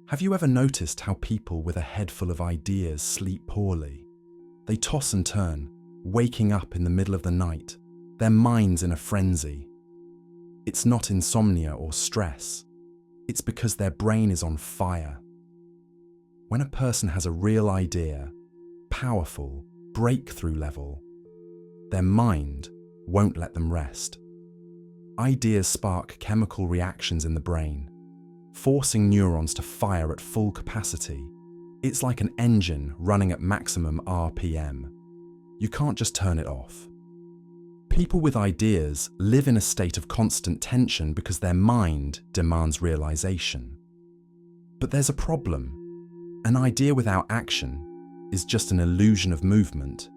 Have you ever noticed how people with a head full of ideas sleep poorly? They toss and turn, waking up in the middle of the night, their minds in a frenzy. It's not insomnia or stress. It's because their brain is on fire. When a person has a real idea, powerful, breakthrough level, their mind won't let them rest. Ideas spark chemical reactions in the brain, forcing neurons to fire at full capacity. It's like an engine running at maximum RPM. You can't just turn it off. People with ideas live in a state of constant tension because their mind demands realization. But there's a problem. An idea without action is just an illusion of movement.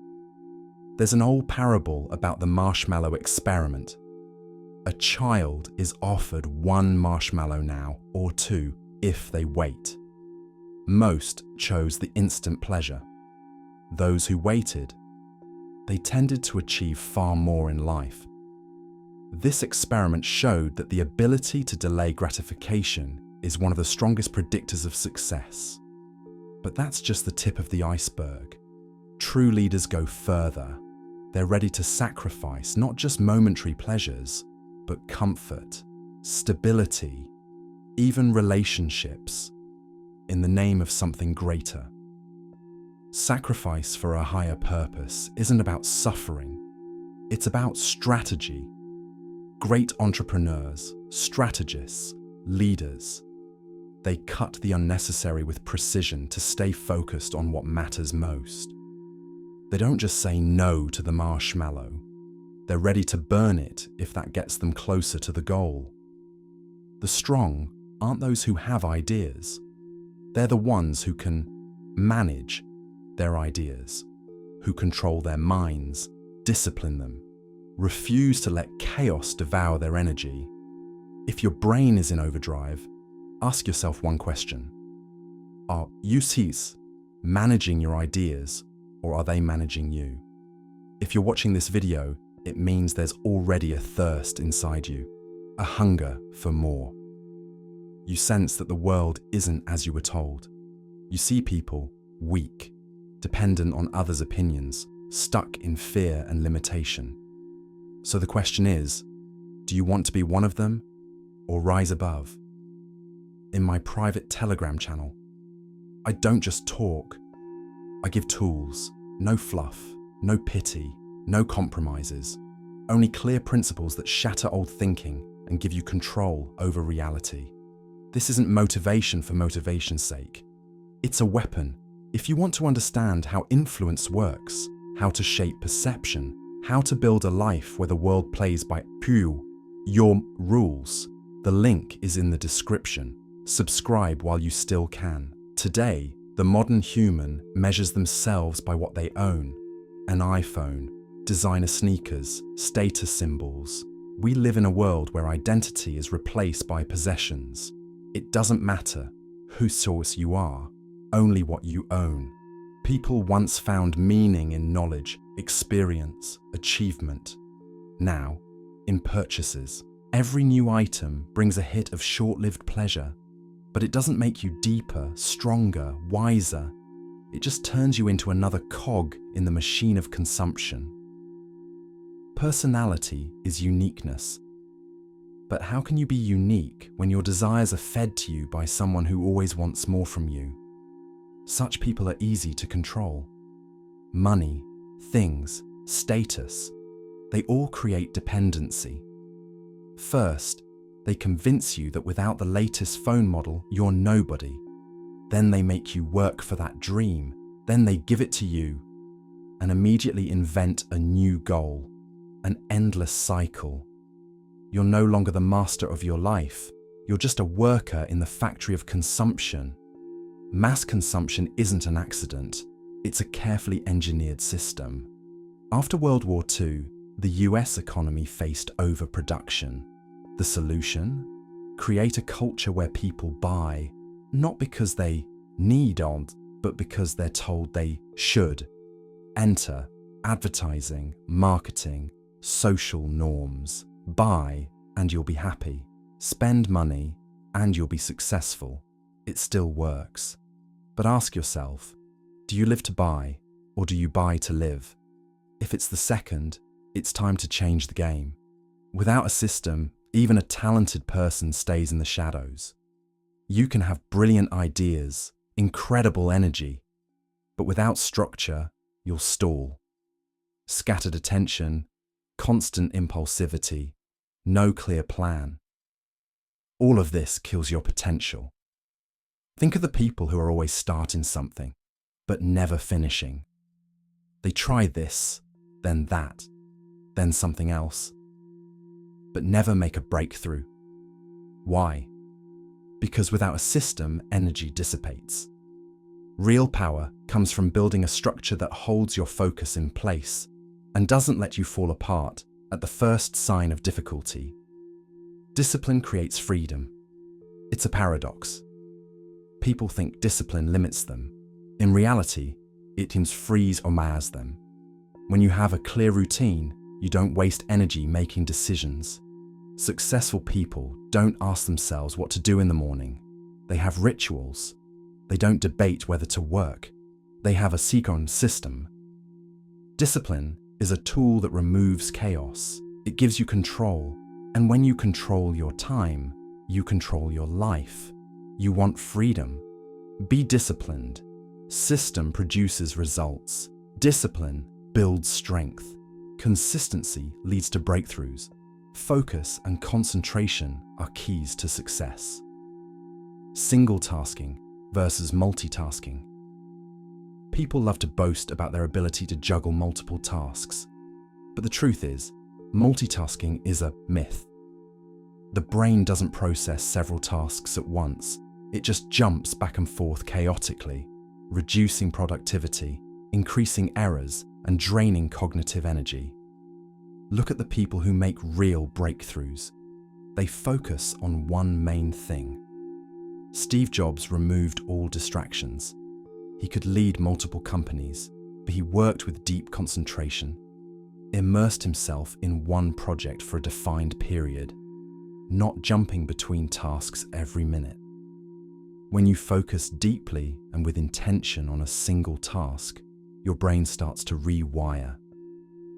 There's an old parable about the marshmallow experiment. A child is offered 1 marshmallow now, or 2, if they wait. Most chose the instant pleasure. Those who waited, they tended to achieve far more in life. This experiment showed that the ability to delay gratification is one of the strongest predictors of success. But that's just the tip of the iceberg. True leaders go further. They're ready to sacrifice not just momentary pleasures, but comfort, stability, even relationships, in the name of something greater. Sacrifice for a higher purpose isn't about suffering, it's about strategy. Great entrepreneurs, strategists, leaders, they cut the unnecessary with precision to stay focused on what matters most. They don't just say no to the marshmallow. They're ready to burn it if that gets them closer to the goal. The strong aren't those who have ideas. They're the ones who can manage their ideas, who control their minds, discipline them, refuse to let chaos devour their energy. If your brain is in overdrive, ask yourself one question. Are you managing your ideas, or are they managing you? If you're watching this video, it means there's already a thirst inside you, a hunger for more. You sense that the world isn't as you were told. You see people weak, dependent on others' opinions, stuck in fear and limitation. So the question is, do you want to be one of them or rise above? In my private Telegram channel, I don't just talk. I give tools, no fluff, no pity, no compromises, only clear principles that shatter old thinking and give you control over reality. This isn't motivation for motivation's sake. It's a weapon. If you want to understand how influence works, how to shape perception, how to build a life where the world plays by your rules, the link is in the description. Subscribe while you still can. Today, the modern human measures themselves by what they own. An iPhone, designer sneakers, status symbols. We live in a world where identity is replaced by possessions. It doesn't matter whose source you are, only what you own. People once found meaning in knowledge, experience, achievement. Now, in purchases, every new item brings a hit of short-lived pleasure, but it doesn't make you deeper, stronger, wiser. It just turns you into another cog in the machine of consumption. Personality is uniqueness. But how can you be unique when your desires are fed to you by someone who always wants more from you? Such people are easy to control. Money, things, status, they all create dependency. First, they convince you that without the latest phone model, you're nobody. Then they make you work for that dream. Then they give it to you and immediately invent a new goal, an endless cycle. You're no longer the master of your life. You're just a worker in the factory of consumption. Mass consumption isn't an accident. It's a carefully engineered system. After World War II, the US economy faced overproduction. The solution? Create a culture where people buy, not because they need on, but because they're told they should. Enter advertising, marketing, social norms. Buy and you'll be happy. Spend money and you'll be successful. it still works. But ask yourself, do you live to buy, or do you buy to live? If it's the second, it's time to change the game. Without a system, even a talented person stays in the shadows. You can have brilliant ideas, incredible energy, but without structure, you'll stall. Scattered attention, constant impulsivity, no clear plan. All of this kills your potential. Think of the people who are always starting something, but never finishing. They try this, then that, then something else, but never make a breakthrough. Why? Because without a system, energy dissipates. Real power comes from building a structure that holds your focus in place and doesn't let you fall apart at the first sign of difficulty. Discipline creates freedom. It's a paradox. People think discipline limits them. In reality, it frees or mars them. When you have a clear routine, you don't waste energy making decisions. Successful people don't ask themselves what to do in the morning. They have rituals. They don't debate whether to work. They have a secret system. Discipline is a tool that removes chaos. It gives you control. And when you control your time, you control your life. You want freedom. Be disciplined. System produces results. Discipline builds strength. Consistency leads to breakthroughs. Focus and concentration are keys to success. Single tasking versus multitasking. People love to boast about their ability to juggle multiple tasks. But the truth is, multitasking is a myth. The brain doesn't process several tasks at once. It just jumps back and forth chaotically, reducing productivity, increasing errors, and draining cognitive energy. Look at the people who make real breakthroughs. They focus on one main thing. Steve Jobs removed all distractions. He could lead multiple companies, but he worked with deep concentration, immersed himself in one project for a defined period, not jumping between tasks every minute. When you focus deeply and with intention on a single task, your brain starts to rewire.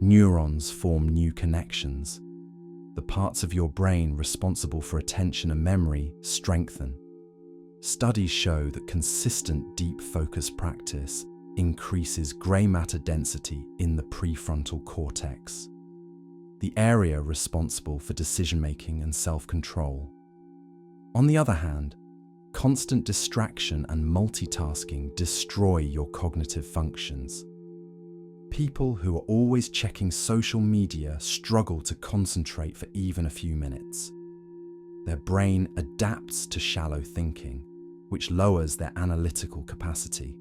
Neurons form new connections. The parts of your brain responsible for attention and memory strengthen. Studies show that consistent deep focus practice increases grey matter density in the prefrontal cortex, the area responsible for decision-making and self-control. On the other hand, constant distraction and multitasking destroy your cognitive functions. People who are always checking social media struggle to concentrate for even a few minutes. Their brain adapts to shallow thinking, which lowers their analytical capacity.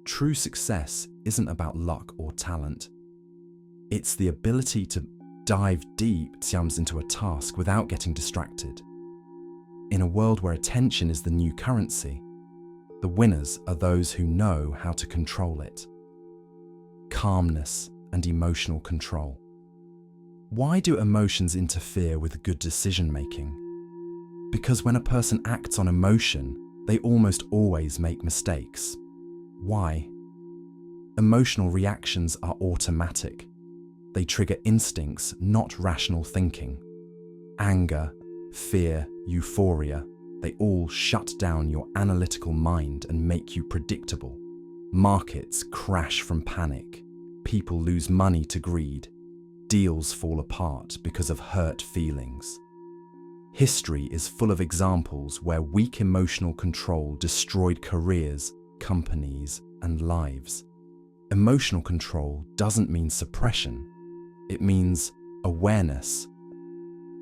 True success isn't about luck or talent. It's the ability to dive deep into a task without getting distracted. In a world where attention is the new currency, the winners are those who know how to control it. Calmness and emotional control. Why do emotions interfere with good decision-making? Because when a person acts on emotion, they almost always make mistakes. Why? Emotional reactions are automatic. They trigger instincts, not rational thinking. Anger, fear, euphoria, they all shut down your analytical mind and make you predictable. Markets crash from panic. People lose money to greed. Deals fall apart because of hurt feelings. History is full of examples where weak emotional control destroyed careers, companies, and lives. Emotional control doesn't mean suppression. It means awareness.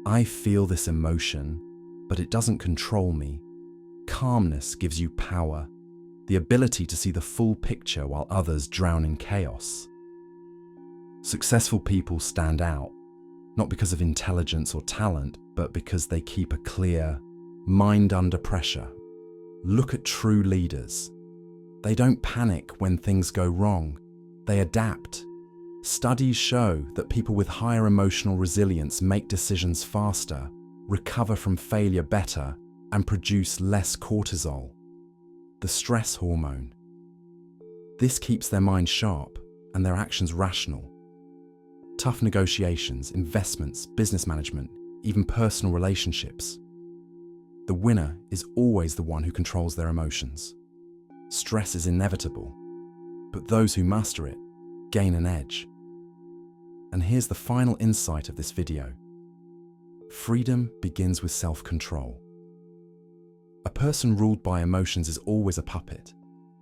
I feel this emotion, but it doesn't control me. Calmness gives you power, the ability to see the full picture while others drown in chaos. Successful people stand out, not because of intelligence or talent, but because they keep a clear mind under pressure. Look at true leaders. They don't panic when things go wrong. They adapt. Studies show that people with higher emotional resilience make decisions faster, recover from failure better, and produce less cortisol, the stress hormone. This keeps their mind sharp and their actions rational. Tough negotiations, investments, business management, even personal relationships. The winner is always the one who controls their emotions. Stress is inevitable, but those who master it gain an edge. And here's the final insight of this video. Freedom begins with self-control. A person ruled by emotions is always a puppet,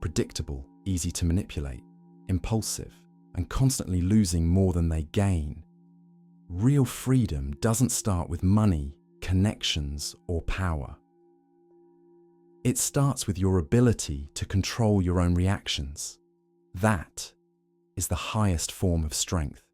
predictable, easy to manipulate, impulsive, and constantly losing more than they gain. Real freedom doesn't start with money, connections, or power. It starts with your ability to control your own reactions. That is the highest form of strength.